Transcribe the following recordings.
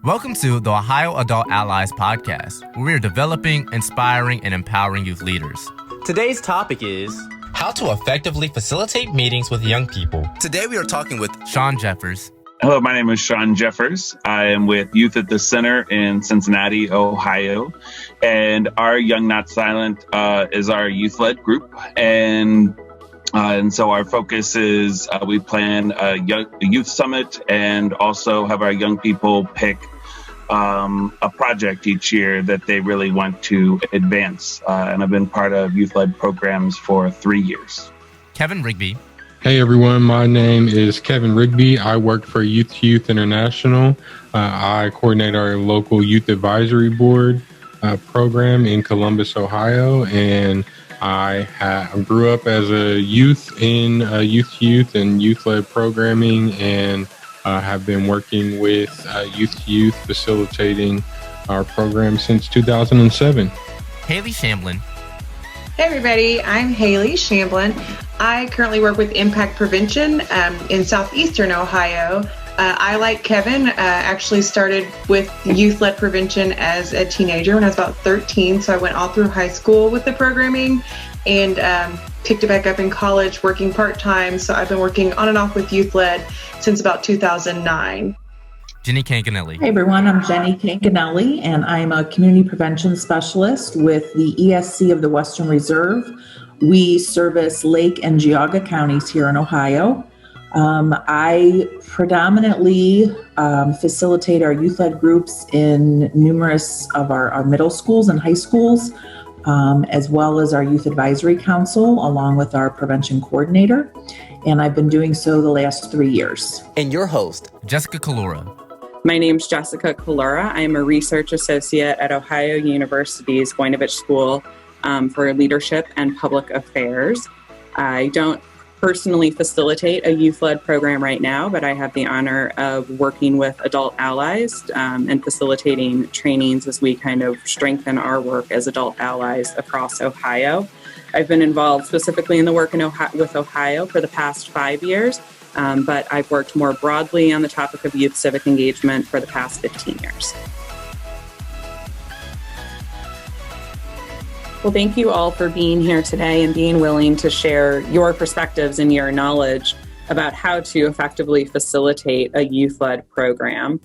Welcome to the Ohio Adult Allies podcast, where we are developing, inspiring, and empowering youth leaders. Today's topic is how to effectively facilitate meetings with young people. Today we are talking with Sean Jeffers. Hello, my name is Sean Jeffers. I am with Youth at the Center in Cincinnati, Ohio. And our Young Not Silent is our youth-led group. And so our focus is we plan a youth summit and also have our young people pick a project each year that they really want to advance. And I've been part of youth-led programs for 3 years. Kevin Rigby. Hey everyone, my name is Kevin Rigby. I work for Youth to Youth International. I coordinate our local Youth Advisory Board program in Columbus, Ohio, and I grew up as a youth in Youth to Youth and youth-led programming, and have been working with Youth to Youth facilitating our program since 2007. Haley Shamblin. Hey everybody, I'm Haley Shamblin. I currently work with Impact Prevention in southeastern Ohio. I, like Kevin, actually started with youth-led prevention as a teenager when I was about 13. So I went all through high school with the programming and picked it back up in college working part-time. So I've been working on and off with youth-led since about 2009. Jenny Cancanelli. Hey everyone, I'm Jenny Cancanelli, and I'm a community prevention specialist with the ESC of the Western Reserve. We service Lake and Geauga counties here in Ohio. I predominantly facilitate our youth-led groups in numerous of our middle schools and high schools, as well as our Youth Advisory Council, along with our prevention coordinator. And I've been doing so the last 3 years. And your host, Jessica Kalura. My name's Jessica Kalura. I am a research associate at Ohio University's Voinovich School for Leadership and Public Affairs. I don't personally facilitate a youth-led program right now, but I have the honor of working with adult allies and facilitating trainings as we kind of strengthen our work as adult allies across Ohio. I've been involved specifically in the work with Ohio for the past 5 years, but I've worked more broadly on the topic of youth civic engagement for the past 15 years. Well, thank you all for being here today and being willing to share your perspectives and your knowledge about how to effectively facilitate a youth-led program.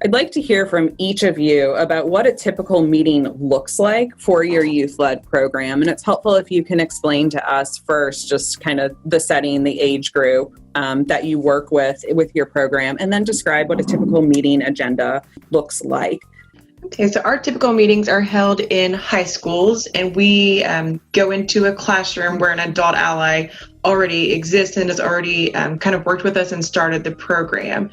I'd like to hear from each of you about what a typical meeting looks like for your youth-led program. And it's helpful if you can explain to us first just kind of the setting, the age group that you work with your program, and then describe what a typical meeting agenda looks like. Okay, so our typical meetings are held in high schools, and we go into a classroom where an adult ally already exists and has already kind of worked with us and started the program.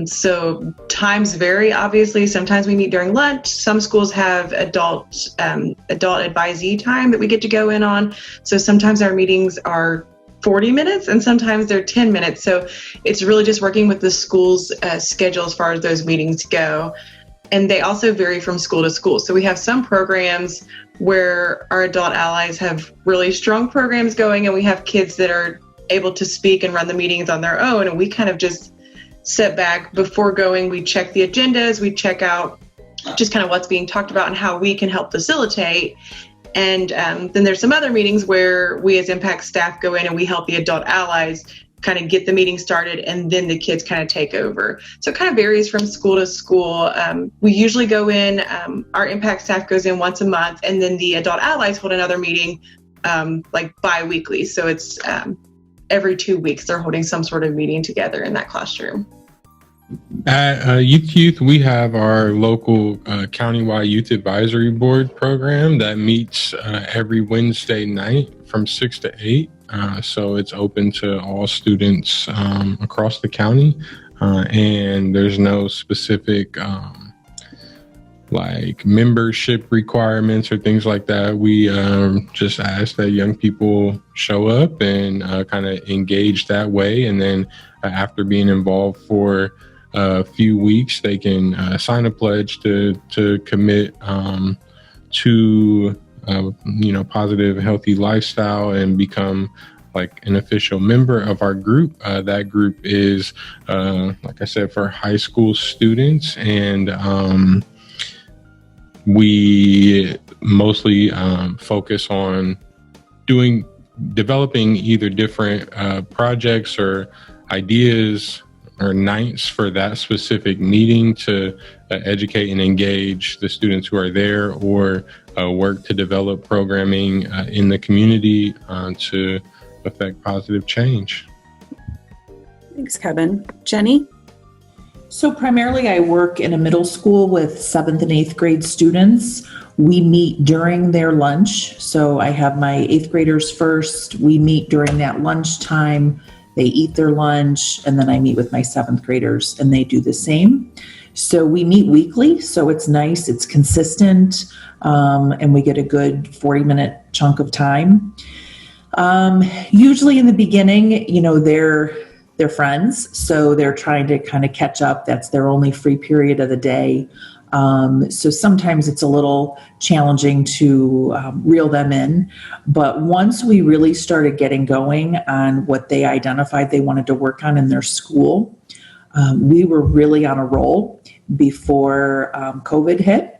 So times vary, obviously. Sometimes we meet during lunch. Some schools have adult advisee time that we get to go in on. So sometimes our meetings are 40 minutes and sometimes they're 10 minutes. So it's really just working with the school's schedule as far as those meetings go. And they also vary from school to school. So we have some programs where our adult allies have really strong programs going, and we have kids that are able to speak and run the meetings on their own. And we kind of just sit back before going. We check the agendas, we check out just kind of what's being talked about and how we can help facilitate. And then there's some other meetings where we as Impact staff go in and we help the adult allies kind of get the meeting started, and then the kids kind of take over. So it kind of varies from school to school. We usually go in, our Impact staff goes in once a month, and then the adult allies hold another meeting like bi-weekly. So it's every 2 weeks they're holding some sort of meeting together in that classroom. At Youth to Youth, we have our local countywide Youth Advisory Board program that meets every Wednesday night from 6 to 8. So it's open to all students across the county, and there's no specific like membership requirements or things like that. We just ask that young people show up and kind of engage that way, and then after being involved for a few weeks, they can sign a pledge to commit to positive, healthy lifestyle and become like an official member of our group. That group is, like I said, for high school students, and we mostly focus on developing either different projects or ideas or nights for that specific meeting to educate and engage the students who are there, or work to develop programming in the community to affect positive change. Thanks, Kevin. Jenny? So primarily I work in a middle school with 7th and 8th grade students. We meet during their lunch. So I have my 8th graders first. We meet during that lunchtime. They eat their lunch, and then I meet with my 7th graders and they do the same. So we meet weekly, so it's nice, it's consistent, and we get a good 40-minute chunk of time. Usually in the beginning, they're friends, so they're trying to kind of catch up. That's their only free period of the day. So sometimes it's a little challenging to reel them in. But once we really started getting going on what they identified they wanted to work on in their school, we were really on a roll before COVID hit.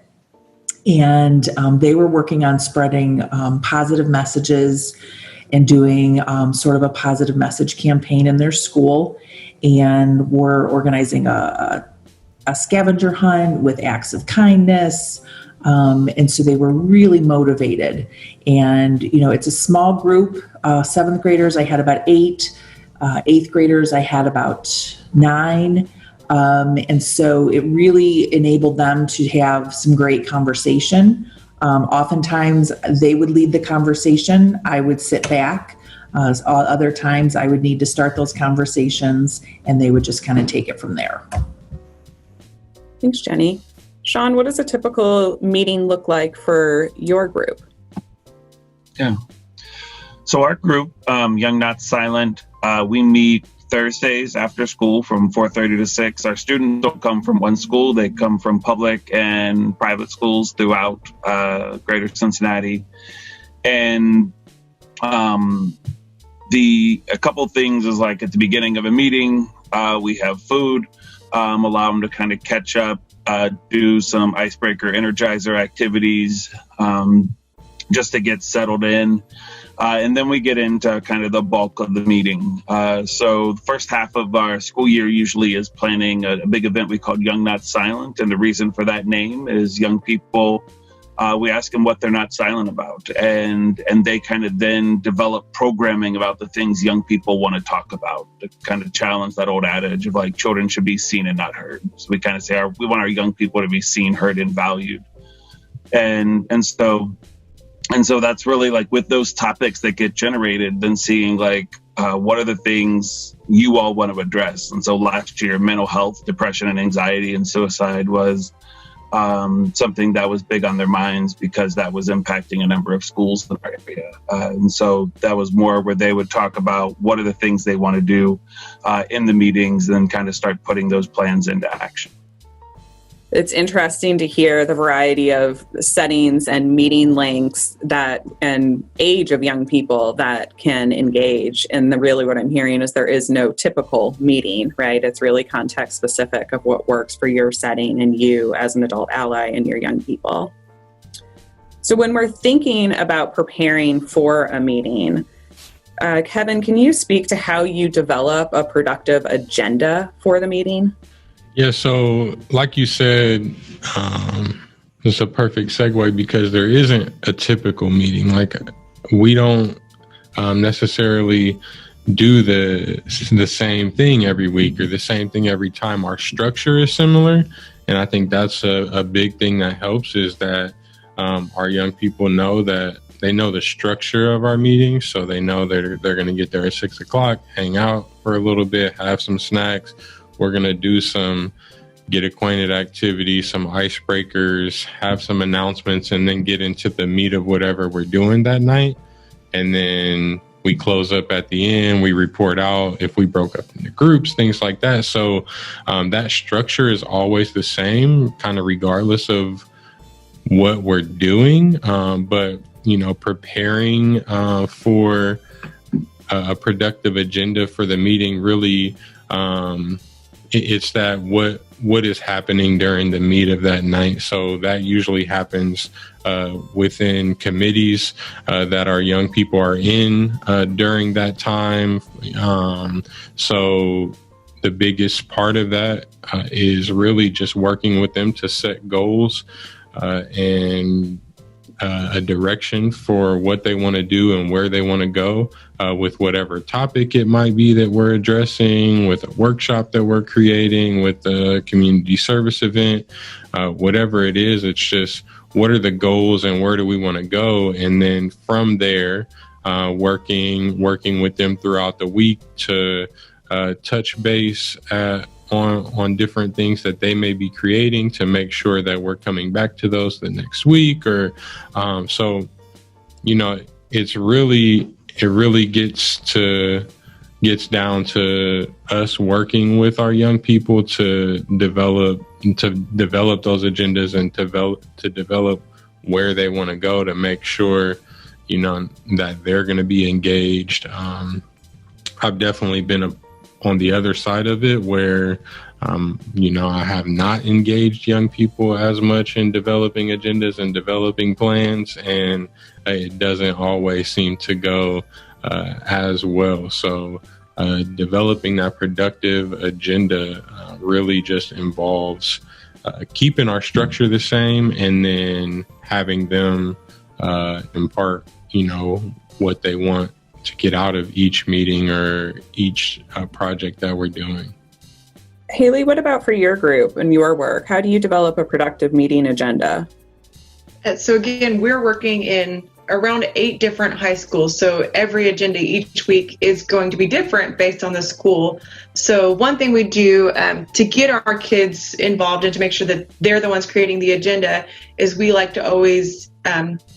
And they were working on spreading positive messages and doing sort of a positive message campaign in their school. And we're organizing a scavenger hunt with acts of kindness. And so they were really motivated. And, it's a small group. 7th graders, I had about 8. 8th graders, I had about 9. And so it really enabled them to have some great conversation. Oftentimes they would lead the conversation. I would sit back. Other times I would need to start those conversations, and they would just kind of take it from there. Thanks, Jenny. Sean, what does a typical meeting look like for your group? Yeah. So our group, Young Not Silent, we meet Thursdays after school from 4:30 to 6. Our students don't come from one school. They come from public and private schools throughout greater Cincinnati. And a couple things is like at the beginning of a meeting, we have food, allow them to kind of catch up, do some icebreaker energizer activities, just to get settled in. And then we get into kind of the bulk of the meeting. So the first half of our school year usually is planning a big event we call Young Not Silent. And the reason for that name is young people, we ask them what they're not silent about. And they kind of then develop programming about the things young people want to talk about, to kind of challenge that old adage of like children should be seen and not heard. So we kind of say we want our young people to be seen, heard, and valued. And so that's really like with those topics that get generated, then seeing like what are the things you all want to address. And so last year, mental health, depression, and anxiety and suicide was something that was big on their minds because that was impacting a number of schools in our area. And so that was more where they would talk about what are the things they want to do in the meetings, and then kind of start putting those plans into action. It's interesting to hear the variety of settings and meeting lengths and age of young people that can engage. And really what I'm hearing is there is no typical meeting, right? It's really context specific of what works for your setting and you as an adult ally and your young people. So when we're thinking about preparing for a meeting, Kevin, can you speak to how you develop a productive agenda for the meeting? Yeah, so like you said, it's a perfect segue because there isn't a typical meeting. Like we don't necessarily do the same thing every week or the same thing every time. Our structure is similar, and I think that's a big thing that helps is that our young people know that they know the structure of our meetings, so they know they're going to get there at 6 o'clock, hang out for a little bit, have some snacks. We're going to do some get acquainted activities, some icebreakers, have some announcements, and then get into the meat of whatever we're doing that night. And then we close up at the end. We report out if we broke up into groups, things like that. So that structure is always the same, kind of regardless of what we're doing. But, preparing for a productive agenda for the meeting. Really, it's that what is happening during the meet of that night. So that usually happens within committees that our young people are in during that time. So the biggest part of that is really just working with them to set goals and a direction for what they want to do and where they want to go with whatever topic it might be that we're addressing, with a workshop that we're creating, with a community service event, whatever it is. It's just what are the goals and where do we want to go? And then from there, working with them throughout the week to touch base on different things that they may be creating to make sure that we're coming back to those the next week. Or so, it really gets down to us working with our young people to develop those agendas and to develop where they want to go, to make sure that they're going to be engaged. I've definitely been on the other side of it where, I have not engaged young people as much in developing agendas and developing plans, and it doesn't always seem to go as well. So developing that productive agenda really just involves keeping our structure the same and then having them impart, what they want to get out of each meeting or each project that we're doing. Haley, what about for your group and your work? How do you develop a productive meeting agenda? So again, we're working in around 8 different high schools. So every agenda each week is going to be different based on the school. So one thing we do to get our kids involved and to make sure that they're the ones creating the agenda is we like to always,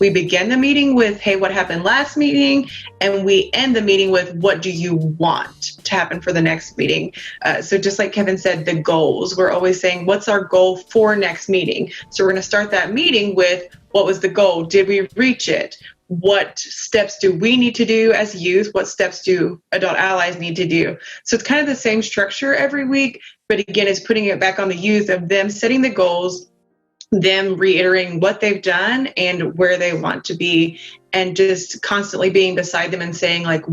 we begin the meeting with, hey, what happened last meeting? And we end the meeting with, what do you want to happen for the next meeting? So just like Kevin said, the goals, we're always saying, what's our goal for next meeting? So we're going to start that meeting with, what was the goal? Did we reach it? What steps do we need to do as youth? What steps do adult allies need to do? So it's kind of the same structure every week, but again, it's putting it back on the youth of them setting the goals, them reiterating what they've done and where they want to be, and just constantly being beside them and saying, like,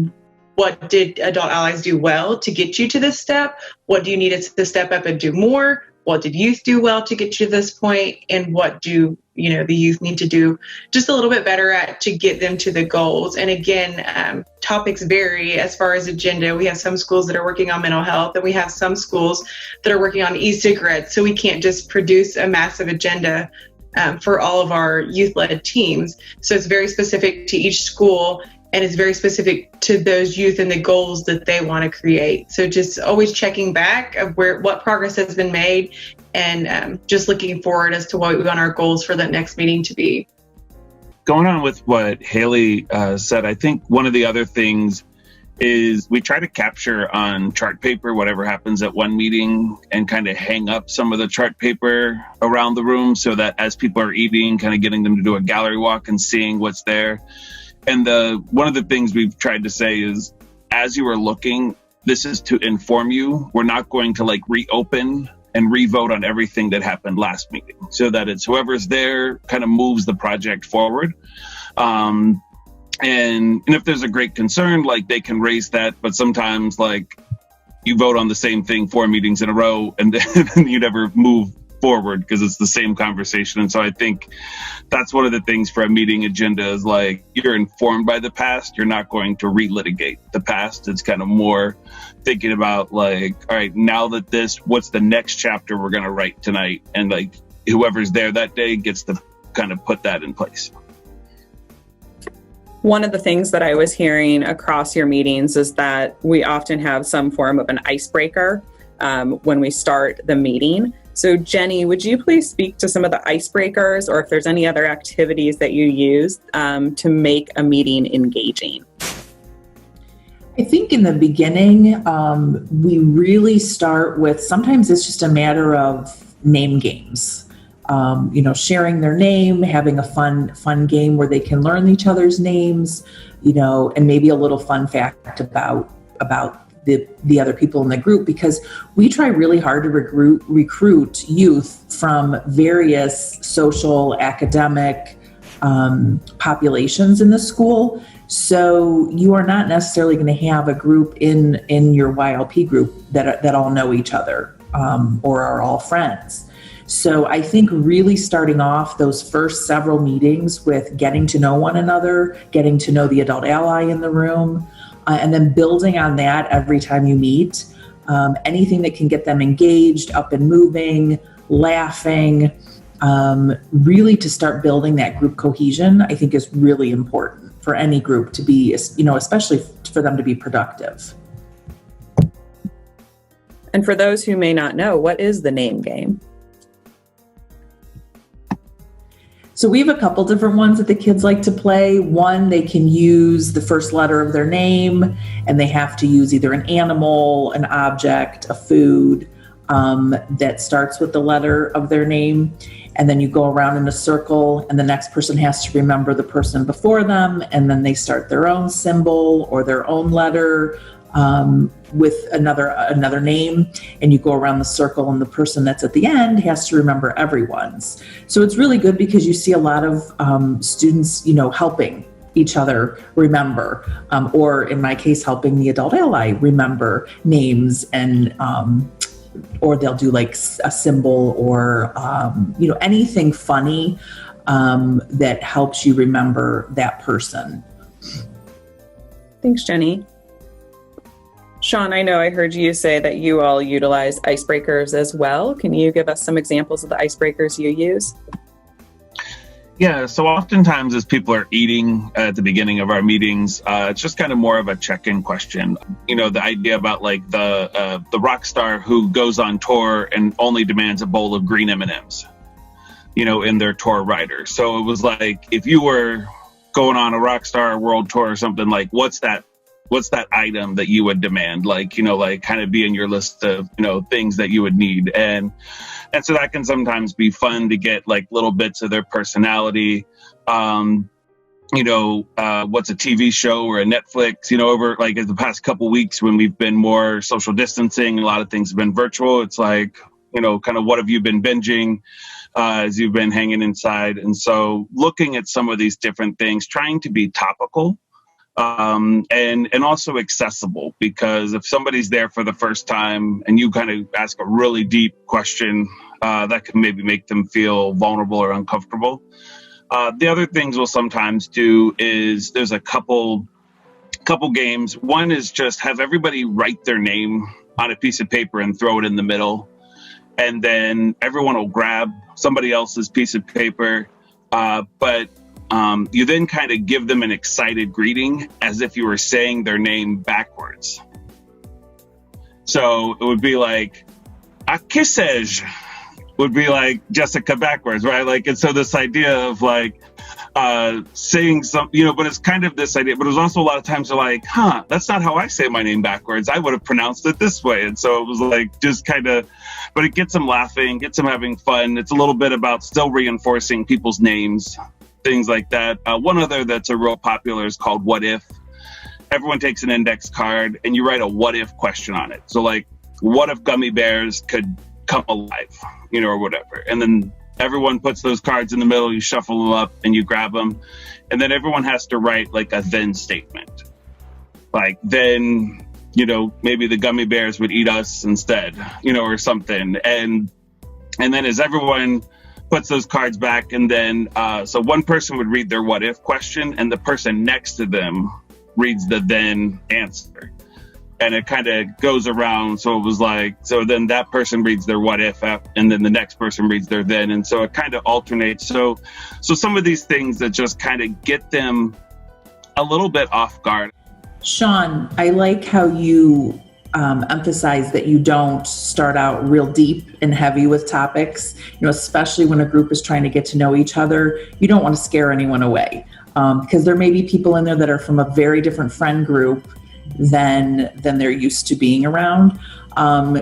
what did adult allies do well to get you to this step? What do you need us to step up and do more? What did youth do well to get you to this point? And what do the youth need to do just a little bit better at to get them to the goals? And again, topics vary as far as agenda. We have some schools that are working on mental health, and we have some schools that are working on e-cigarettes. So we can't just produce a massive agenda for all of our youth-led teams. So it's very specific to each school, and it's very specific to those youth and the goals that they want to create. So just always checking back of what progress has been made, and just looking forward as to what we want our goals for that next meeting to be. Going on with what Haley said, I think one of the other things is we try to capture on chart paper whatever happens at one meeting and kind of hang up some of the chart paper around the room so that as people are eating, kind of getting them to do a gallery walk and seeing what's there. And one of the things we've tried to say is, as you are looking, this is to inform you. We're not going to reopen and revote on everything that happened last meeting, so that it's whoever's there kind of moves the project forward. And if there's a great concern, they can raise that, but sometimes you vote on the same thing 4 meetings in a row and then you never move forward because it's the same conversation. And so I think that's one of the things for a meeting agenda is you're informed by the past. You're not going to relitigate the past. It's kind of more thinking about all right, now that what's the next chapter we're going to write tonight? And whoever's there that day gets to kind of put that in place. One of the things that I was hearing across your meetings is that we often have some form of an icebreaker when we start the meeting. So Jenny, would you please speak to some of the icebreakers, or if there's any other activities that you use to make a meeting engaging? I think in the beginning, we really start with, sometimes it's just a matter of name games. sharing their name, having a fun game where they can learn each other's names, and maybe a little fun fact about the other people in the group, because we try really hard to recruit youth from various social, academic populations in the school. So you are not necessarily going to have a group in your YLP group that all know each other or are all friends. So I think really starting off those first several meetings with getting to know one another, getting to know the adult ally in the room, and then building on that every time you meet. Anything that can get them engaged, up and moving, laughing, really to start building that group cohesion, I think is really important for any group to be, especially for them to be productive. And for those who may not know, what is the name game? So we have a couple different ones that the kids like to play. One, they can use the first letter of their name, and they have to use either an animal, an object, a food that starts with the letter of their name. And then you go around in a circle, and the next person has to remember the person before them, and then they start their own symbol or their own letter with another name, and you go around the circle, and the person that's at the end has to remember everyone's. So it's really good because you see a lot of students, helping each other remember, or in my case, helping the adult ally remember names, and or they'll do like a symbol or anything funny that helps you remember that person. Thanks, Jenny. Sean, I know I heard you say that you all utilize icebreakers as well. Can you give us some examples of the icebreakers you use? Yeah, so oftentimes as people are eating at the beginning of our meetings, it's just kind of more of a check-in question. The idea about like the rock star who goes on tour and only demands a bowl of green M&Ms, in their tour rider. So it was like, if you were going on a rock star world tour or something, like what's that item that you would demand, kind of be in your list of, things that you would need. And so that can sometimes be fun to get like little bits of their personality. What's a TV show or a Netflix, over like in the past couple weeks when we've been more social distancing, a lot of things have been virtual. It's like, kind of what have you been binging as you've been hanging inside? And so looking at some of these different things, trying to be topical, and also accessible, because if somebody's there for the first time and you kind of ask a really deep question, that can maybe make them feel vulnerable or uncomfortable. The other things we'll sometimes do is there's a couple games. One is just have everybody write their name on a piece of paper and throw it in the middle. And then everyone will grab somebody else's piece of paper, but you then kind of give them an excited greeting as if you were saying their name backwards. So it would be like, Akisej would be like Jessica backwards, right? Like, and so this idea of like saying something, but it's kind of this idea, but it was also a lot of times they're like, that's not how I say my name backwards. I would have pronounced it this way. And so it was like, just kind of, but it gets them laughing, gets them having fun. It's a little bit about still reinforcing people's names, things like that. One other that's a real popular is called What If. Everyone takes an index card and you write a what if question on it. So like, what if gummy bears could come alive, or whatever. And then everyone puts those cards in the middle, you shuffle them up and you grab them. And then everyone has to write like a then statement. Like then, maybe the gummy bears would eat us instead, or something. And then as everyone puts those cards back, and then so one person would read their what if question and the person next to them reads the then answer, and it kind of goes around. So it was like, so then that person reads their what if and then the next person reads their then, and so it kind of alternates. So some of these things that just kind of get them a little bit off guard. Sean, I like how you emphasize that you don't start out real deep and heavy with topics, especially when a group is trying to get to know each other. You don't want to scare anyone away, because there may be people in there that are from a very different friend group than they're used to being around.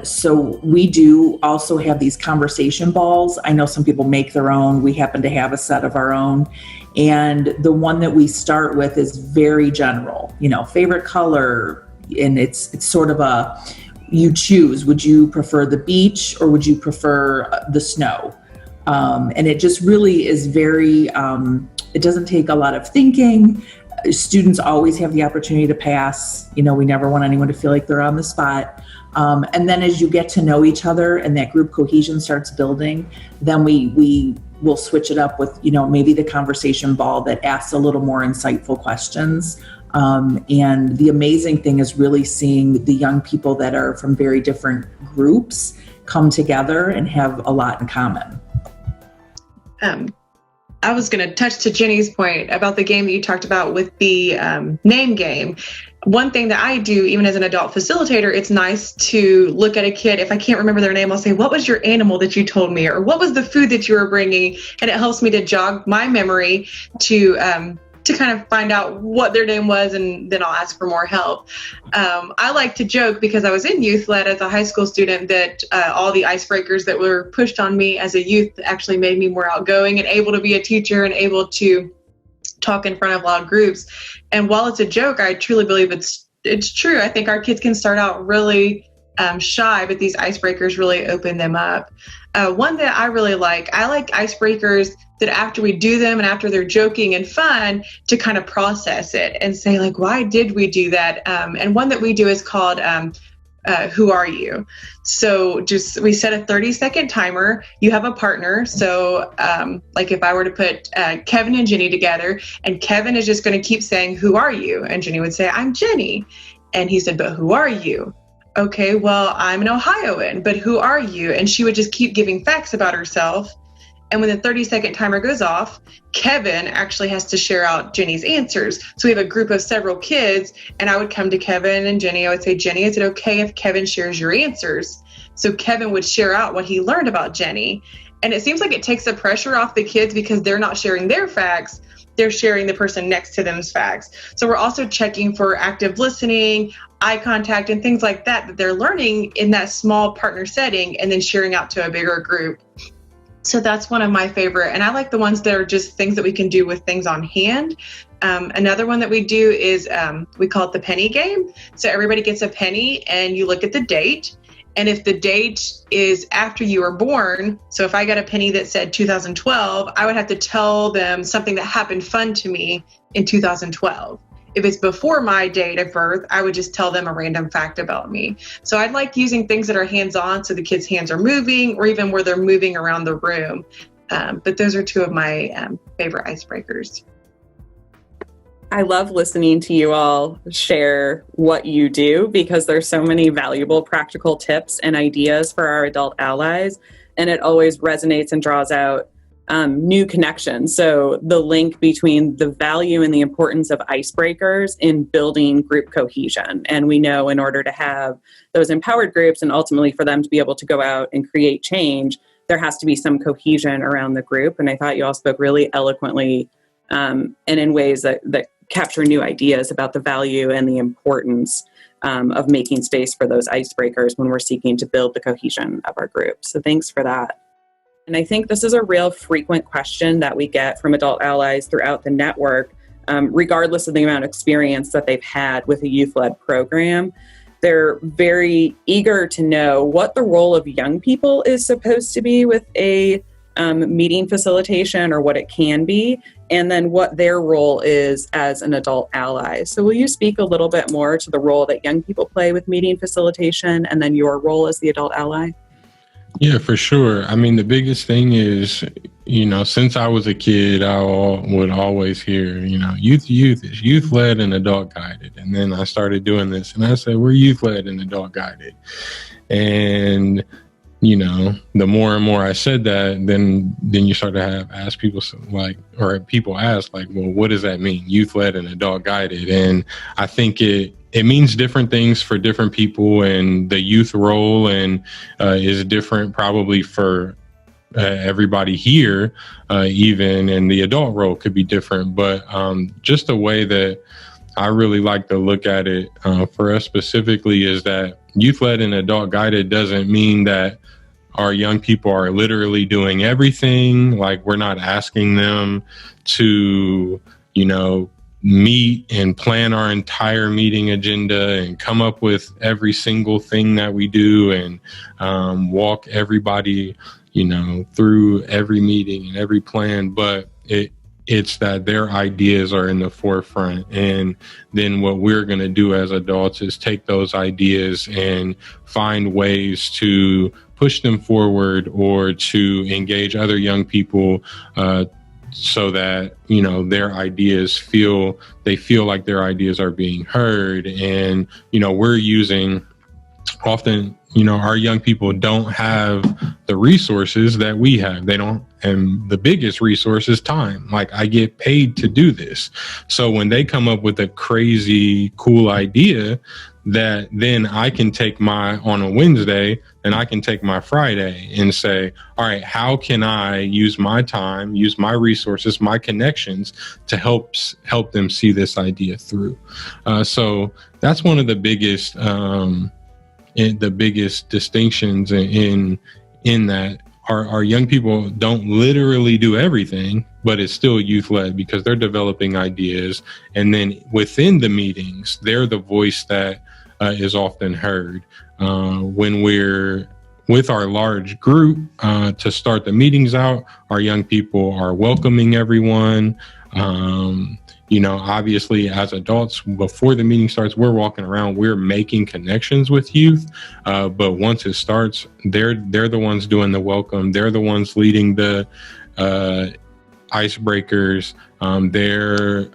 So we do also have these conversation balls. I know some people make their own. We happen to have a set of our own. And the one that we start with is very general, favorite color. And it's sort of you choose, would you prefer the beach or would you prefer the snow? And it just really is very, it doesn't take a lot of thinking. Students always have the opportunity to pass. We never want anyone to feel like they're on the spot. And then as you get to know each other and that group cohesion starts building, then we will switch it up with, maybe the conversation ball that asks a little more insightful questions. And the amazing thing is really seeing the young people that are from very different groups come together and have a lot in common. I was going to touch to Jenny's point about the game that you talked about with the name game. One thing that I do, even as an adult facilitator, it's nice to look at a kid. If I can't remember their name, I'll say, what was your animal that you told me? Or what was the food that you were bringing? And it helps me to jog my memory to kind of find out what their name was, and then I'll ask for more help. I like to joke, because I was in youth led as a high school student, that all the icebreakers that were pushed on me as a youth actually made me more outgoing and able to be a teacher and able to talk in front of loud groups. And while it's a joke, I truly believe it's true. I think our kids can start out really shy, but these icebreakers really open them up. One that I really like icebreakers that after we do them and after they're joking and fun, to kind of process it and say, like, why did we do that? And one that we do is called Who Are You? So we set a 30-second timer. You have a partner. So like if I were to put Kevin and Jenny together, and Kevin is just going to keep saying, who are you? And Jenny would say, I'm Jenny. And he said, but who are you? Okay, well, I'm an Ohioan, but who are you? And she would just keep giving facts about herself. And when the 30-second timer goes off, Kevin actually has to share out Jenny's answers. So we have a group of several kids, and I would come to Kevin and Jenny. I would say, Jenny, is it okay if Kevin shares your answers? So Kevin would share out what he learned about Jenny. And it seems like it takes the pressure off the kids, because they're not sharing their facts. They're sharing the person next to them's facts. So we're also checking for active listening, eye contact, and things like that they're learning in that small partner setting, and then sharing out to a bigger group. So that's one of my favorite. And I like the ones that are just things that we can do with things on hand. Another one that we do is we call it the penny game. So everybody gets a penny, and you look at the date. And if the date is after you were born, so if I got a penny that said 2012, I would have to tell them something that happened fun to me in 2012. If it's before my date of birth, I would just tell them a random fact about me. So I'd like using things that are hands-on, so the kids' hands are moving, or even where they're moving around the room. But those are two of my favorite icebreakers. I love listening to you all share what you do, because there's so many valuable practical tips and ideas for our adult allies, and it always resonates and draws out new connections. So the link between the value and the importance of icebreakers in building group cohesion. And we know in order to have those empowered groups and ultimately for them to be able to go out and create change, there has to be some cohesion around the group. And I thought you all spoke really eloquently and in ways that capture new ideas about the value and the importance of making space for those icebreakers when we're seeking to build the cohesion of our group. So thanks for that. And I think this is a real frequent question that we get from adult allies throughout the network, regardless of the amount of experience that they've had with a youth-led program. They're very eager to know what the role of young people is supposed to be with a meeting facilitation, or what it can be, and then what their role is as an adult ally. So will you speak a little bit more to the role that young people play with meeting facilitation, and then your role as the adult ally? Yeah, for sure. I mean, the biggest thing is, since I was a kid, I would always hear, youth is youth-led and adult-guided. And then I started doing this, and I said, we're youth-led and adult-guided. And, the more and more I said that, then you start to ask people people ask, well, what does that mean? Youth-led and adult-guided. And I think it means different things for different people, and the youth role is different probably for everybody here, even, and the adult role could be different. But just the way that I really like to look at it for us specifically is that youth-led and adult-guided doesn't mean that our young people are literally doing everything. Like, we're not asking them to, meet and plan our entire meeting agenda and come up with every single thing that we do and walk everybody, through every meeting and every plan. But it's that their ideas are in the forefront. And then what we're going to do as adults is take those ideas and find ways to push them forward or to engage other young people so that, their ideas feel like their ideas are being heard. And, we're using often, our young people don't have the resources that we have. They don't. And the biggest resource is time. Like, I get paid to do this. So when they come up with a crazy, cool idea that then I can take on a Wednesday and I can take my Friday and say, all right, how can I use my time, use my resources, my connections to help them see this idea through? So that's one of the biggest distinctions in that our young people don't literally do everything, but it's still youth-led because they're developing ideas. And then within the meetings, they're the voice that is often heard. When we're with our large group to start the meetings out, our young people are welcoming everyone. Obviously as adults, before the meeting starts, we're walking around, we're making connections with youth. But once it starts, they're the ones doing the welcome. They're the ones leading the icebreakers. They're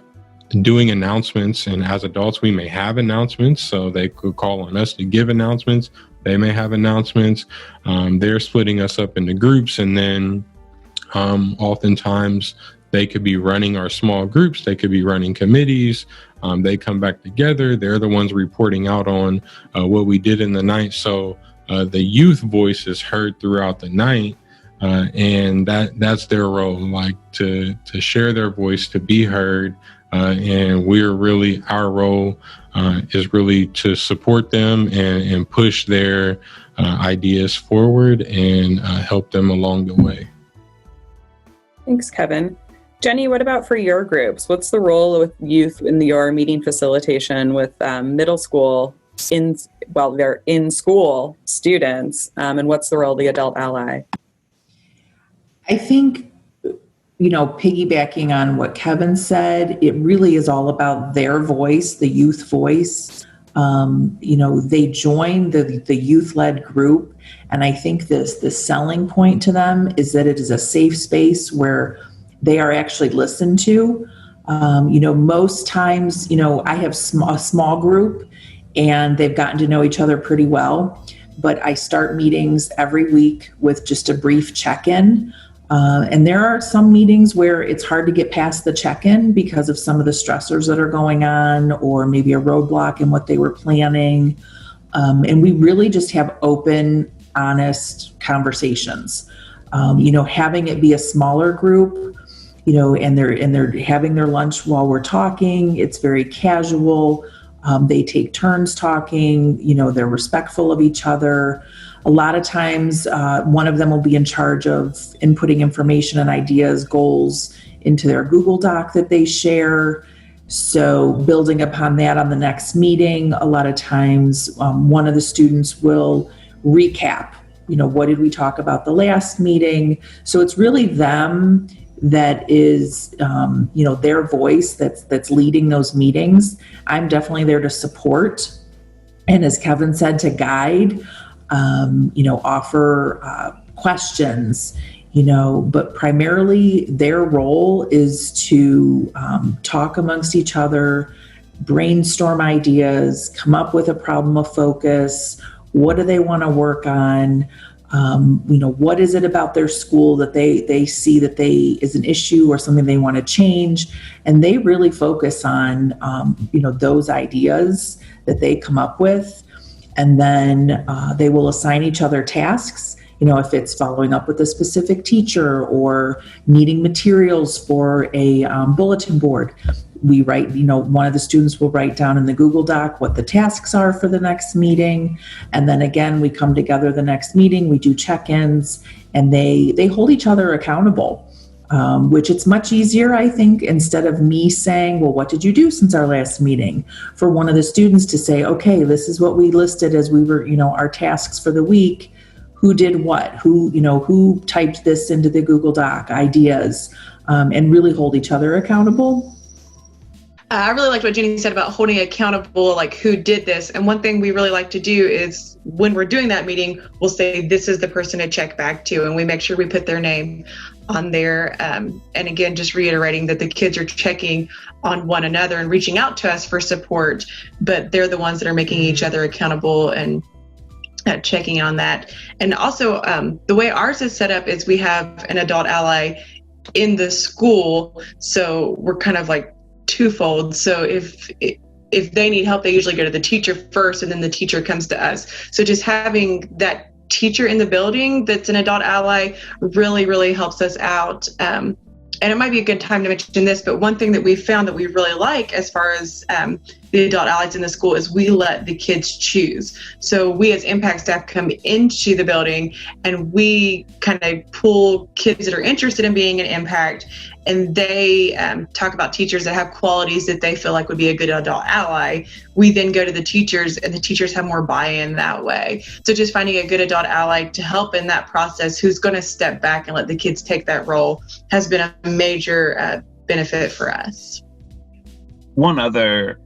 doing announcements. And as adults, we may have announcements. So they could call on us to give announcements. They may have announcements. They're splitting us up into groups. And then oftentimes, they could be running our small groups. They could be running committees. They come back together. They're the ones reporting out on what we did in the night. So the youth voice is heard throughout the night. And that's their role, like to share their voice, to be heard. And our role is really to support them and push their ideas forward and help them along the way. Thanks, Kevin. Jenny, what about for your groups? What's the role with youth in your meeting facilitation with middle school they're in school students, and what's the role of the adult ally? I think, piggybacking on what Kevin said, it really is all about their voice, the youth voice. They join the youth-led group, and I think the selling point to them is that it is a safe space where they are actually listened to. Most times, I have a small group and they've gotten to know each other pretty well, but I start meetings every week with just a brief check-in. And there are some meetings where it's hard to get past the check-in because of some of the stressors that are going on, or maybe a roadblock in what they were planning. And we really just have open, honest conversations. Having it be a smaller group, and they're having their lunch while we're talking. It's very casual. They take turns talking. They're respectful of each other. A lot of times, one of them will be in charge of inputting information and ideas, goals into their Google Doc that they share. So building upon that on the next meeting, a lot of times one of the students will recap, what did we talk about the last meeting? So it's really them that is, their voice that's leading those meetings. I'm definitely there to support. And as Kevin said, to guide, offer questions, but primarily their role is to talk amongst each other, brainstorm ideas, come up with a problem of focus. What do they want to work on? What is it about their school that they see that is an issue or something they want to change? And they really focus on, those ideas that they come up with. And then they will assign each other tasks. if it's following up with a specific teacher or needing materials for a bulletin board. We write, one of the students will write down in the Google Doc what the tasks are for the next meeting. And then again, we come together the next meeting, we do check-ins, and they hold each other accountable, which it's much easier, I think, instead of me saying, well, what did you do since our last meeting? For one of the students to say, okay, this is what we listed as we were, our tasks for the week. Who did what? Who typed this into the Google Doc, ideas, and really hold each other accountable. I really liked what Jenny said about holding accountable, like who did this. And one thing we really like to do is when we're doing that meeting, we'll say, this is the person to check back to. And we make sure we put their name on there. And again, just reiterating that the kids are checking on one another and reaching out to us for support, but they're the ones that are making each other accountable and checking on that. And also the way ours is set up is we have an adult ally in the school. So we're kind of like twofold. So if they need help, they usually go to the teacher first, and then the teacher comes to us. So just having that teacher in the building that's an adult ally really, really helps us out. And it might be a good time to mention this, but one thing that we found that we really like as far as the adult allies in the school is we let the kids choose. So we as impact staff come into the building and we kind of pull kids that are interested in being an impact, and they talk about teachers that have qualities that they feel like would be a good adult ally. We then go to the teachers, and the teachers have more buy-in that way. So just finding a good adult ally to help in that process, who's going to step back and let the kids take that role, has been a major benefit for us. One other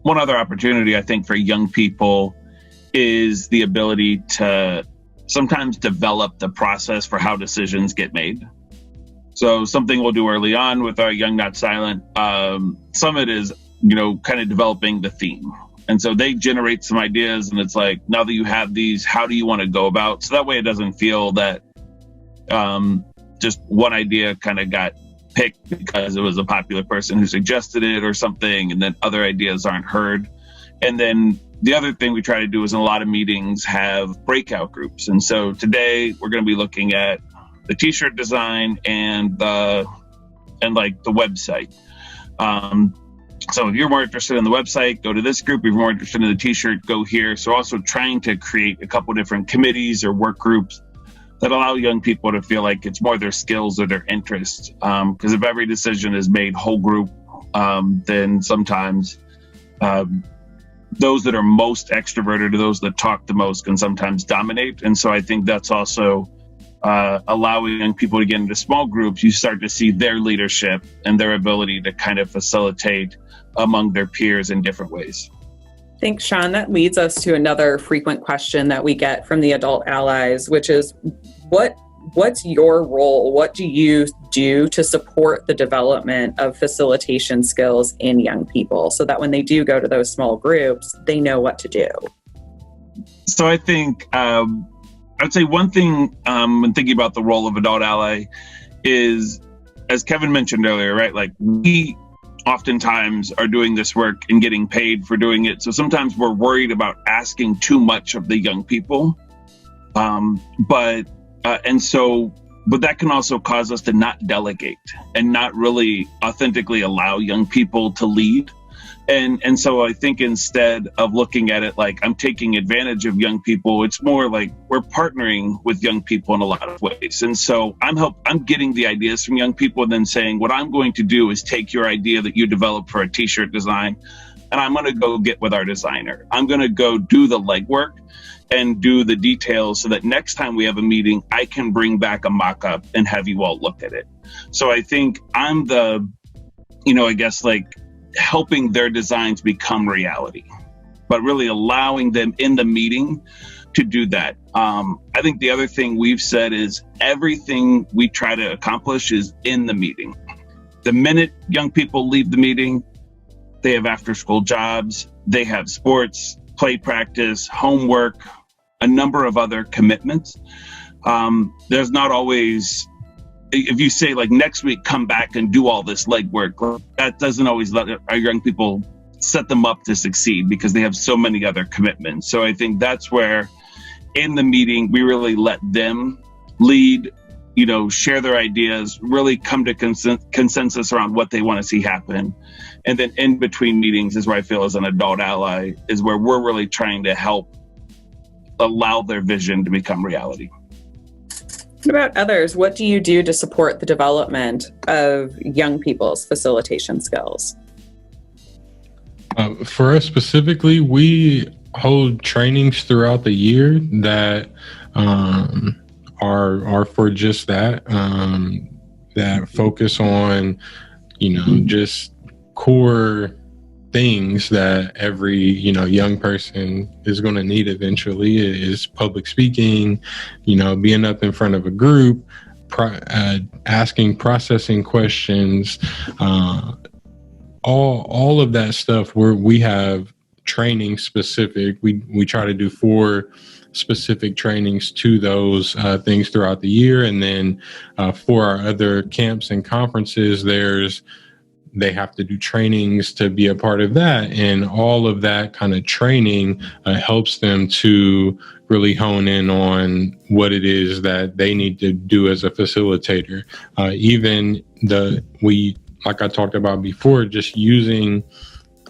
opportunity, I think, for young people is the ability to sometimes develop the process for how decisions get made. So something we'll do early on with our Young Not Silent Summit is, kind of developing the theme. And so they generate some ideas, and it's like, now that you have these, how do you want to go about? So that way it doesn't feel that just one idea kind of got picked because it was a popular person who suggested it or something, and then other ideas aren't heard. And then the other thing we try to do is in a lot of meetings have breakout groups. And so today we're going to be looking at the t-shirt design and the website. So if you're more interested in the website, go to this group. If you're more interested in the t-shirt, go here. So also trying to create a couple different committees or work groups that allow young people to feel like it's more their skills or their interests. Because if every decision is made whole group, then sometimes those that are most extroverted or those that talk the most can sometimes dominate. And so I think that's also allowing young people to get into small groups. You start to see their leadership and their ability to kind of facilitate among their peers in different ways. Thanks, Sean. That leads us to another frequent question that we get from the adult allies, which is, what's your role? What do you do to support the development of facilitation skills in young people so that when they do go to those small groups, they know what to do? So I think I would say one thing when thinking about the role of adult ally is, as Kevin mentioned earlier, right? Like, we oftentimes are doing this work and getting paid for doing it. So sometimes we're worried about asking too much of the young people. But that can also cause us to not delegate and not really authentically allow young people to lead. And so I think instead of looking at it like I'm taking advantage of young people, it's more like we're partnering with young people in a lot of ways. And so I'm getting the ideas from young people and then saying, what I'm going to do is take your idea that you developed for a t-shirt design, and I'm going to go get with our designer. I'm going to go do the legwork and do the details so that next time we have a meeting, I can bring back a mock-up and have you all look at it. So I think I'm the, helping their designs become reality, but really allowing them in the meeting to do that. I think the other thing we've said is everything we try to accomplish is in the meeting. The minute young people leave the meeting, they have after-school jobs, they have sports, play practice, homework, a number of other commitments. There's not always, if you say like next week, come back and do all this legwork, that doesn't always let our young people set them up to succeed because they have so many other commitments. So I think that's where in the meeting, we really let them lead, share their ideas, really come to consensus around what they want to see happen. And then in between meetings is where I feel as an adult ally is where we're really trying to help allow their vision to become reality. What about others? What do you do to support the development of young people's facilitation skills? For us specifically, we hold trainings throughout the year that are for just that, that focus on, just core things that every young person is going to need eventually is public speaking, being up in front of a group, asking processing questions, all of that stuff where we have training specific. We try to do 4 specific trainings to those things throughout the year, and then for our other camps and conferences, they have to do trainings to be a part of that. And all of that kind of training helps them to really hone in on what it is that they need to do as a facilitator. Like I talked about before, just using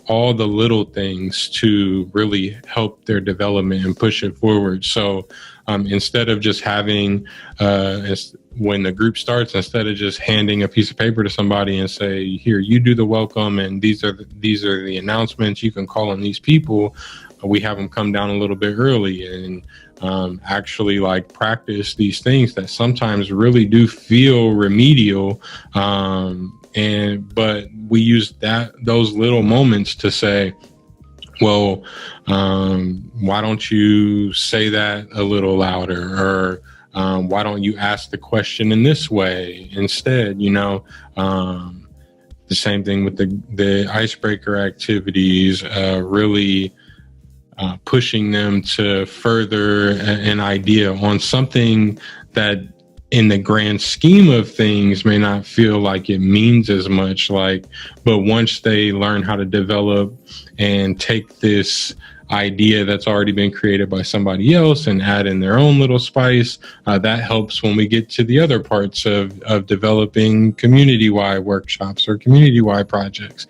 all the little things to really help their development and push it forward. So instead of just having, when the group starts, instead of just handing a piece of paper to somebody and say, here, you do the welcome, and these are the announcements, you can call on these people, we have them come down a little bit early and actually practice these things that sometimes really do feel remedial. But we use those little moments to say, well, why don't you say that a little louder? Or why don't you ask the question in this way instead? The same thing with the icebreaker activities, really pushing them to further an idea on something that in the grand scheme of things may not feel like it means as much, but once they learn how to develop and take this idea that's already been created by somebody else and add in their own little spice, that helps when we get to the other parts of developing community-wide workshops or community-wide projects.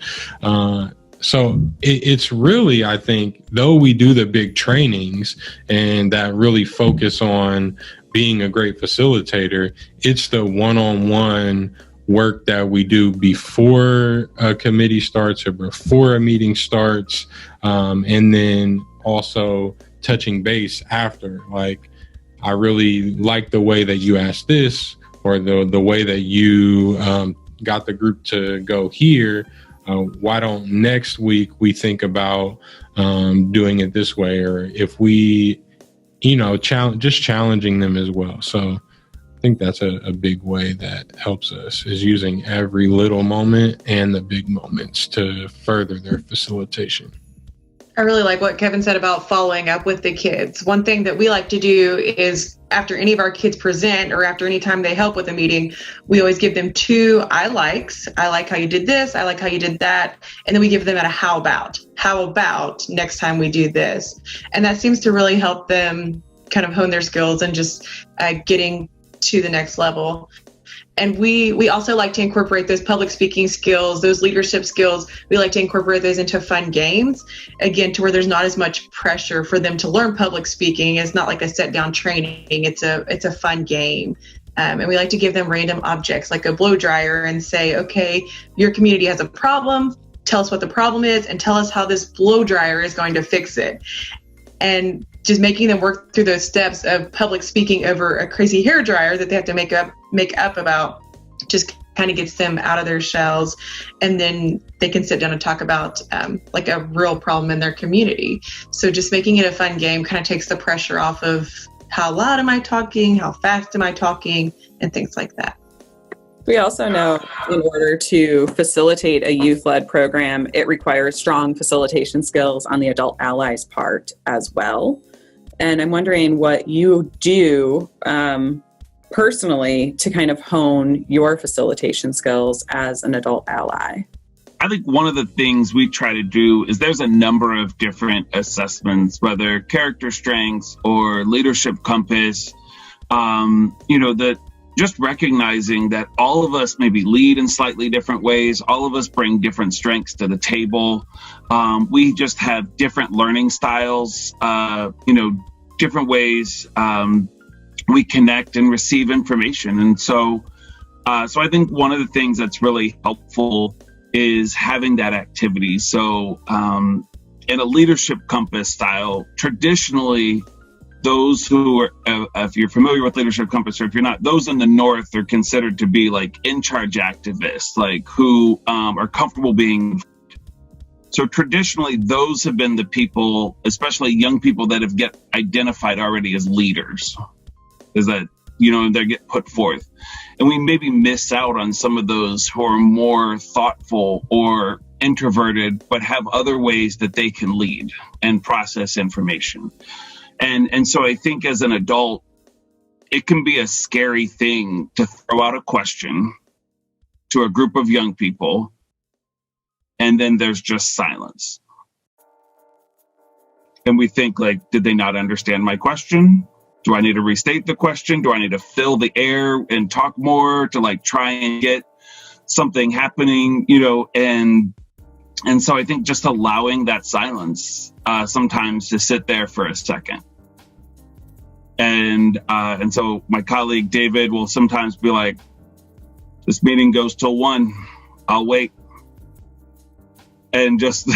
So it's really, I think, though we do the big trainings and that really focus on being a great facilitator, it's the one-on-one work that we do before a committee starts or before a meeting starts, and then also touching base after. I really like the way that you asked this, or the way that you got the group to go here. Why don't next week we think about doing it this way? Or if we, challenging them as well. So I think that's a big way that helps us, is using every little moment and the big moments to further their facilitation. I really like what Kevin said about following up with the kids. One thing that we like to do is after any of our kids present or after any time they help with a meeting, we always give them 2 I likes. I like how you did this. I like how you did that. And then we give them a how about. How about next time we do this? And that seems to really help them kind of hone their skills and just getting to the next level. And we also like to incorporate those public speaking skills, those leadership skills. We like to incorporate those into fun games, again, to where there's not as much pressure for them to learn public speaking. It's not like a set down training. It's a fun game. And we like to give them random objects like a blow dryer and say, okay, your community has a problem. Tell us what the problem is and tell us how this blow dryer is going to fix it. And just making them work through those steps of public speaking over a crazy hair dryer that they have to make up about just kind of gets them out of their shells. And then they can sit down and talk about a real problem in their community. So just making it a fun game kind of takes the pressure off of how loud am I talking, how fast am I talking, and things like that. We also know in order to facilitate a youth-led program, it requires strong facilitation skills on the adult allies' part as well. And I'm wondering what you do personally to kind of hone your facilitation skills as an adult ally. I think one of the things we try to do is there's a number of different assessments, whether character strengths or leadership compass, that just recognizing that all of us maybe lead in slightly different ways. All of us bring different strengths to the table. We just have different learning styles, different ways we connect and receive information. And so I think one of the things that's really helpful is having that activity. So in a leadership compass style, traditionally, those who are, if you're familiar with leadership compass, or if you're not, those in the North are considered to be like in-charge activists, like who are comfortable being. So traditionally, those have been the people, especially young people, that have get identified already as leaders, is that, they get put forth. And we maybe miss out on some of those who are more thoughtful or introverted, but have other ways that they can lead and process information. And so I think as an adult, it can be a scary thing to throw out a question to a group of young people, and then there's just silence. And we think, like, did they not understand my question? Do I need to restate the question? Do I need to fill the air and talk more to like try and get something happening, and so I think just allowing that silence sometimes to sit there for a second. And so my colleague David will sometimes be like, this meeting goes till 1, I'll wait. And just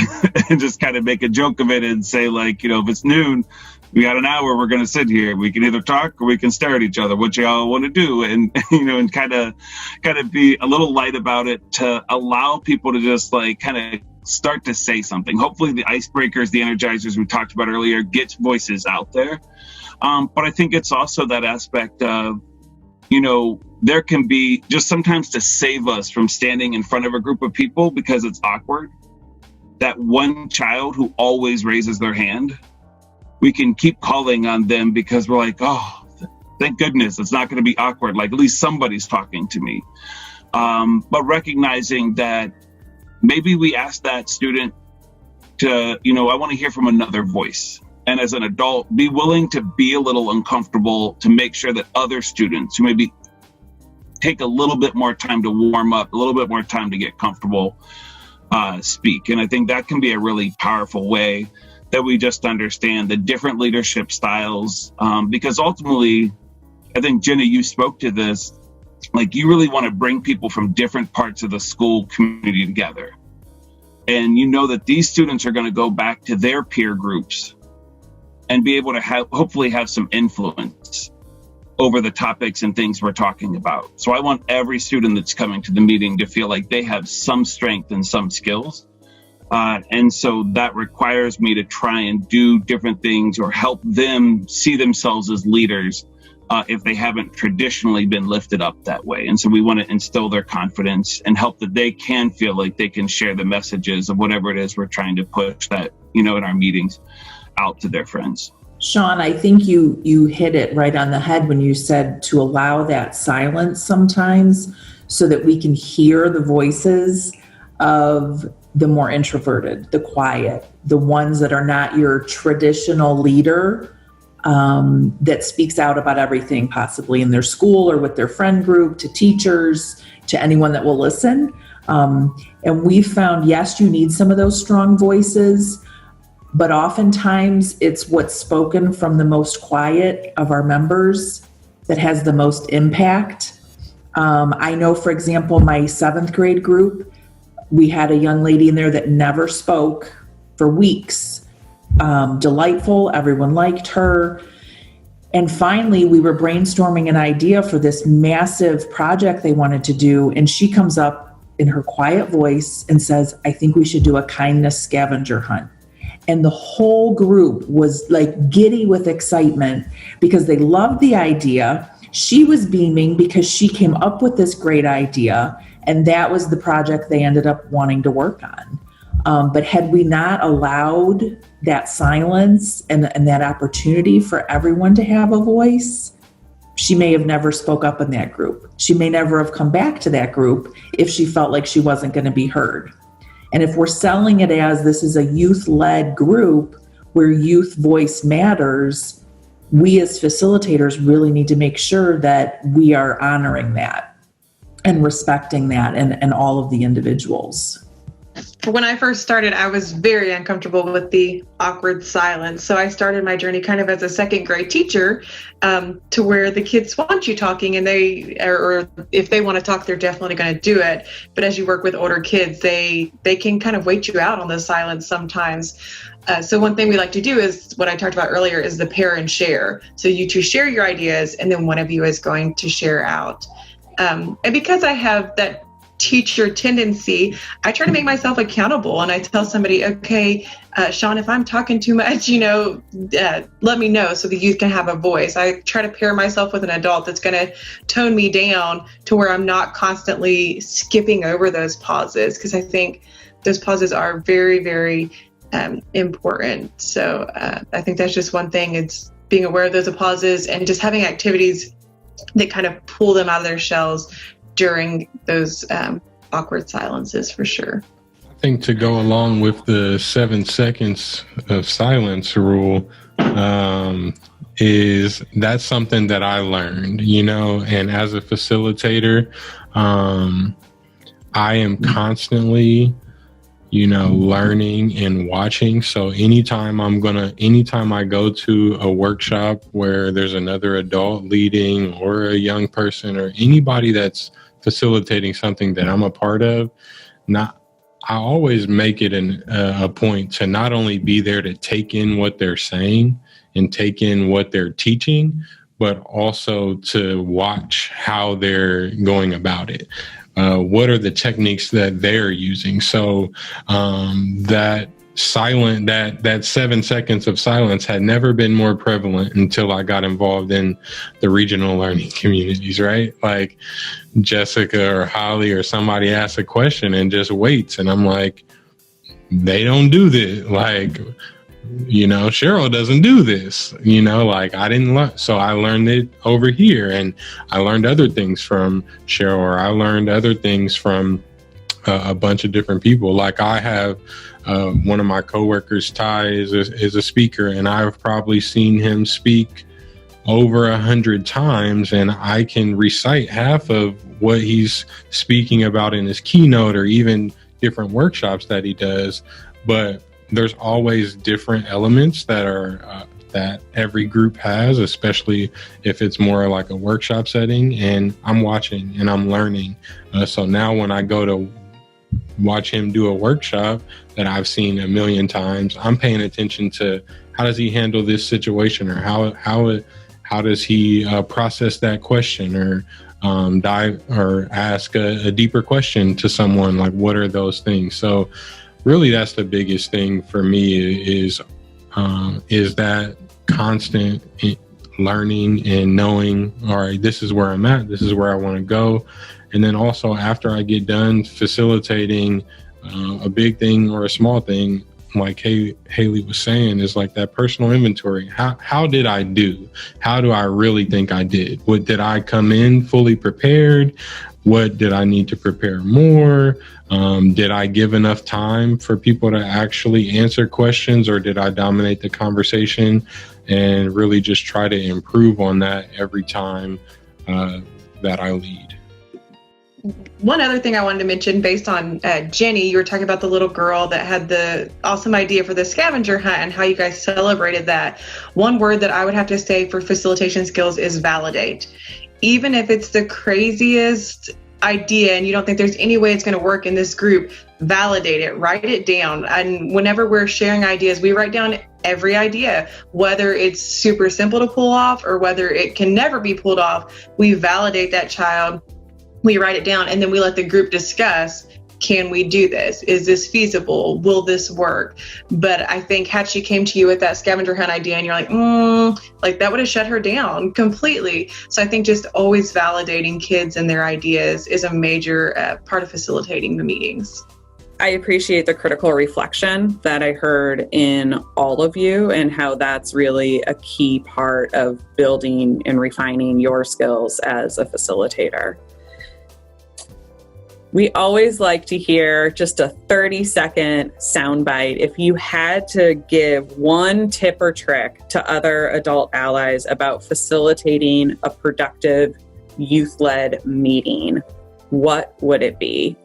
kind of make a joke of it and say, like, if it's noon, we got an hour, we're going to sit here. We can either talk or we can stare at each other. What y'all want to do? And, and kind of be a little light about it to allow people to just like kind of start to say something. Hopefully the icebreakers, the energizers we talked about earlier, gets voices out there. But I think it's also that aspect of, there can be just sometimes to save us from standing in front of a group of people because it's awkward. That one child who always raises their hand, we can keep calling on them because we're like, oh, thank goodness it's not going to be awkward. Like, at least somebody's talking to me. But recognizing that maybe we ask that student to, I want to hear from another voice. And as an adult, be willing to be a little uncomfortable to make sure that other students who maybe take a little bit more time to warm up, a little bit more time to get comfortable, speak. And I think that can be a really powerful way that we just understand the different leadership styles. Because ultimately, I think, Jenna, you spoke to this, like you really want to bring people from different parts of the school community together. And that these students are going to go back to their peer groups and be able to hopefully have some influence over the topics and things we're talking about. So I want every student that's coming to the meeting to feel like they have some strength and some skills. And so that requires me to try and do different things or help them see themselves as leaders if they haven't traditionally been lifted up that way. And so we want to instill their confidence and help that they can feel like they can share the messages of whatever it is we're trying to push that, in our meetings out to their friends. Sean, I think you hit it right on the head when you said to allow that silence sometimes so that we can hear the voices of the more introverted, the quiet, the ones that are not your traditional leader that speaks out about everything possibly in their school or with their friend group, to teachers, to anyone that will listen. And we found, yes, you need some of those strong voices, but oftentimes it's what's spoken from the most quiet of our members that has the most impact. I know, for example, my 7th grade group, we had a young lady in there that never spoke for weeks. Delightful, everyone liked her. And finally, we were brainstorming an idea for this massive project they wanted to do. And she comes up in her quiet voice and says, I think we should do a kindness scavenger hunt. And the whole group was like giddy with excitement because they loved the idea. She was beaming because she came up with this great idea. And that was the project they ended up wanting to work on. But had we not allowed that silence and that opportunity for everyone to have a voice, she may have never spoke up in that group. She may never have come back to that group if she felt like she wasn't going to be heard. And if we're selling it as this is a youth-led group where youth voice matters, we as facilitators really need to make sure that we are honoring that and respecting that and all of the individuals. When I first started, I was very uncomfortable with the awkward silence. So I started my journey kind of as a second grade teacher, to where the kids want you talking, and or if they want to talk, they're definitely going to do it. But as you work with older kids, they can kind of wait you out on the silence sometimes. So one thing we like to do is what I talked about earlier is the pair and share. So you two share your ideas, and then one of you is going to share out. And because I have that teacher tendency, I try to make myself accountable, and I tell somebody, okay, Sean, if I'm talking too much, let me know so the youth can have a voice. I try to pair myself with an adult that's going to tone me down to where I'm not constantly skipping over those pauses, because I think those pauses are very, very important. So I think that's just one thing. It's being aware of those pauses and just having activities that kind of pull them out of their shells during those awkward silences, for sure. I think to go along with the 7 seconds of silence rule, is that's something that I learned, and as a facilitator, I am constantly, learning and watching. So anytime I go to a workshop where there's another adult leading or a young person or anybody that's facilitating something that I'm a part of, I always make it a point to not only be there to take in what they're saying and take in what they're teaching, but also to watch how they're going about it. What are the techniques that they're using? So that 7 seconds of silence had never been more prevalent until I got involved in the regional learning communities, right? Like Jessica or Holly or somebody asks a question and just waits. And I'm like, they don't do this. Like, Cheryl doesn't do this, I didn't learn. So I learned it over here, and I learned other things from Cheryl, or I learned other things from a bunch of different people. Like I have one of my coworkers, Ty, is a speaker, and I've probably seen him speak over 100 times, and I can recite half of what he's speaking about in his keynote or even different workshops that he does. But there's always different elements that are that every group has, especially if it's more like a workshop setting, and I'm watching and I'm learning. So now when I go to watch him do a workshop that I've seen a million times, I'm paying attention to how does he handle this situation, or how does he process that question, or dive or ask a deeper question to someone, like what are those things. So really that's the biggest thing for me is that constant learning and knowing, all right, this is where I'm at, this is where I want to go. And then also after I get done facilitating, a big thing or a small thing, like Haley was saying, is like that personal inventory. How did I do? How do I really think I did? What did I come in fully prepared? What did I need to prepare more? Did I give enough time for people to actually answer questions, or did I dominate the conversation? And really just try to improve on that every time that I lead. One other thing I wanted to mention, based on Jenny, you were talking about the little girl that had the awesome idea for the scavenger hunt and how you guys celebrated that. One word that I would have to say for facilitation skills is validate. Even if it's the craziest idea and you don't think there's any way it's going to work in this group, validate it, write it down. And whenever we're sharing ideas, we write down every idea, whether it's super simple to pull off or whether it can never be pulled off. We validate that child, we write it down, and then we let the group discuss, can we do this? Is this feasible? Will this work? But I think had she came to you with that scavenger hunt idea and you're like that would have shut her down completely. So I think just always validating kids and their ideas is a major part of facilitating the meetings. I appreciate the critical reflection that I heard in all of you, and how that's really a key part of building and refining your skills as a facilitator. We always like to hear just a 30-second soundbite. If you had to give one tip or trick to other adult allies about facilitating a productive youth-led meeting, what would it be?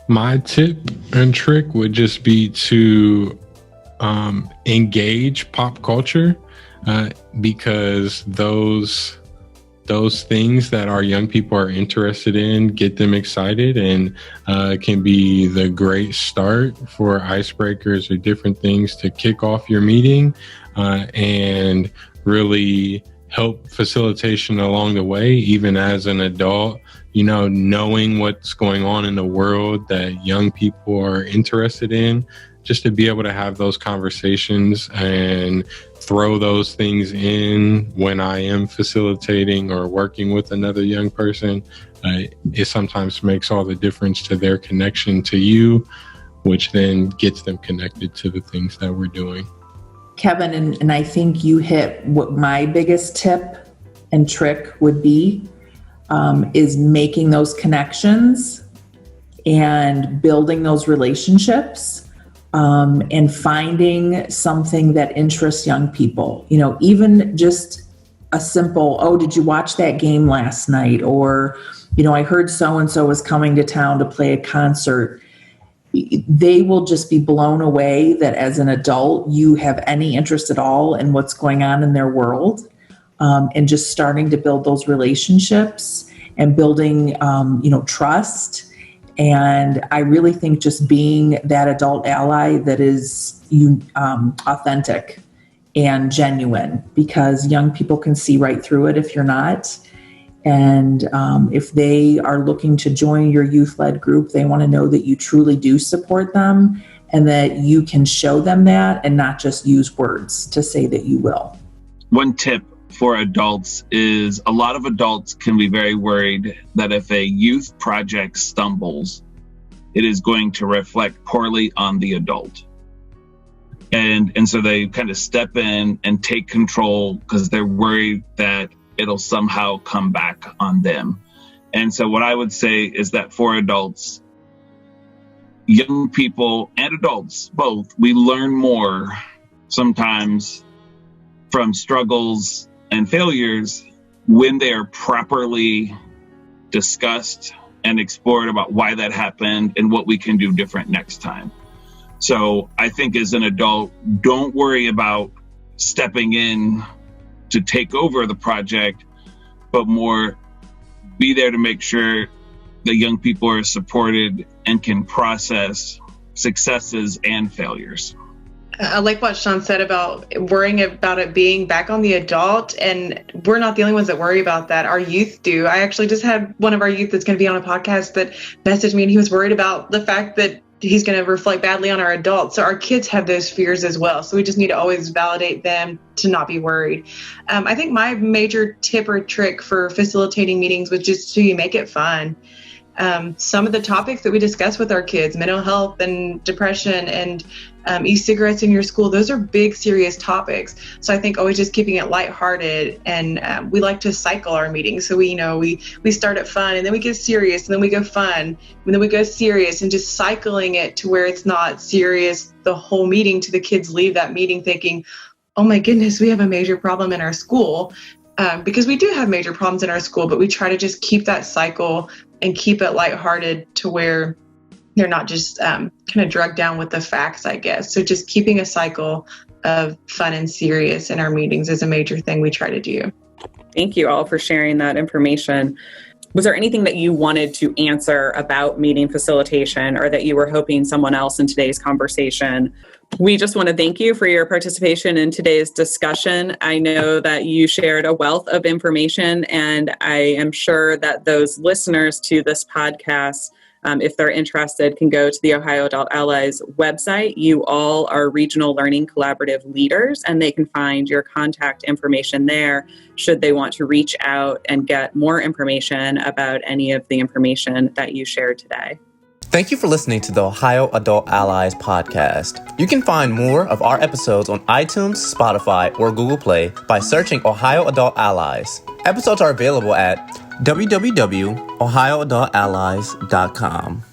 My tip and trick would just be to engage pop culture because those things that our young people are interested in get them excited and can be the great start for icebreakers or different things to kick off your meeting and really help facilitation along the way, even as an adult. Knowing what's going on in the world that young people are interested in, just to be able to have those conversations and throw those things in when I am facilitating or working with another young person, it sometimes makes all the difference to their connection to you, which then gets them connected to the things that we're doing. Kevin, and I think you hit what my biggest tip and trick would be, is making those connections and building those relationships. And finding something that interests young people, even just a simple, oh, did you watch that game last night? Or, I heard so-and-so was coming to town to play a concert. They will just be blown away that as an adult, you have any interest at all in what's going on in their world. And just starting to build those relationships and building, trust. And I really think just being that adult ally that is authentic and genuine, because young people can see right through it if you're not. And if they are looking to join your youth-led group, they want to know that you truly do support them and that you can show them that and not just use words to say that you will. One tip for adults is a lot of adults can be very worried that if a youth project stumbles, it is going to reflect poorly on the adult. And so they kind of step in and take control because they're worried that it'll somehow come back on them. And so what I would say is that for adults, young people and adults both, we learn more sometimes from struggles and failures when they are properly discussed and explored about why that happened and what we can do different next time. So I think as an adult, don't worry about stepping in to take over the project, but more be there to make sure the young people are supported and can process successes and failures. I like what Sean said about worrying about it being back on the adult, and we're not the only ones that worry about that. Our youth do. I actually just had one of our youth that's going to be on a podcast that messaged me, and he was worried about the fact that he's going to reflect badly on our adults. So our kids have those fears as well. So we just need to always validate them to not be worried. I think my major tip or trick for facilitating meetings was just to make it fun. Some of the topics that we discuss with our kids, mental health and depression and e-cigarettes in your school, those are big, serious topics. So I think always just keeping it lighthearted, and we like to cycle our meetings. So we start at fun, and then we get serious, and then we go fun, and then we go serious, and just cycling it to where it's not serious the whole meeting, to the kids leave that meeting thinking, oh my goodness, we have a major problem in our school. Because we do have major problems in our school, but we try to just keep that cycle and keep it lighthearted to where they're not just kind of drugged down with the facts, I guess. So just keeping a cycle of fun and serious in our meetings is a major thing we try to do. Thank you all for sharing that information. Was there anything that you wanted to answer about meeting facilitation, or that you were hoping someone else in today's conversation? We just want to thank you for your participation in today's discussion. I know that you shared a wealth of information, and I am sure that those listeners to this podcast, if they're interested, can go to the Ohio Adult Allies website. You all are Regional Learning Collaborative leaders, and they can find your contact information there should they want to reach out and get more information about any of the information that you shared today. Thank you for listening to the Ohio Adult Allies podcast. You can find more of our episodes on iTunes, Spotify, or Google Play by searching Ohio Adult Allies. Episodes are available at www.ohioadultallies.com.